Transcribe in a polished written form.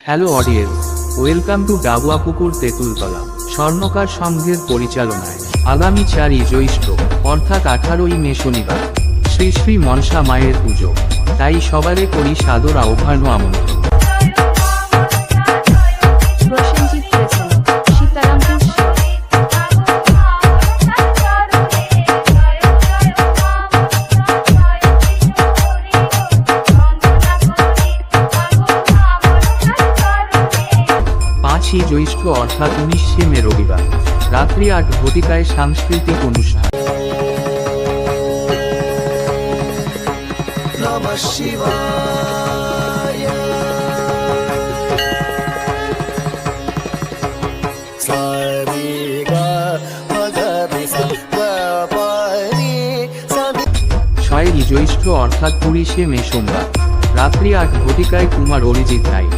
Hello audience, welcome to Dabuapukur Tentultala. স্বর্ণকার সংঘের পরিচালনায় আগামী 4ই জ্যৈষ্ঠ অর্থাৎ 18ই মে শনিবার শ্রী শ্রী মনসা মায়ের পুজো। তাই সবারে করি সাদর আহ্বান ও আমন্ত্রণ। প্রসেনজিৎ প্রেজেন্ট, সীতারামপুর শহর। 5ই জ্যৈষ্ঠ অর্থাৎ 19শে মে রবিবার রাত্রি 8 ঘটিকায় সাংস্কৃতিক অনুষ্ঠান। ছয়ই জ্যৈষ্ঠ অর্থাৎ 20শে মে সোমবার রাত্রি 8 ঘটিকায় কুমার অরিজিৎ রায়।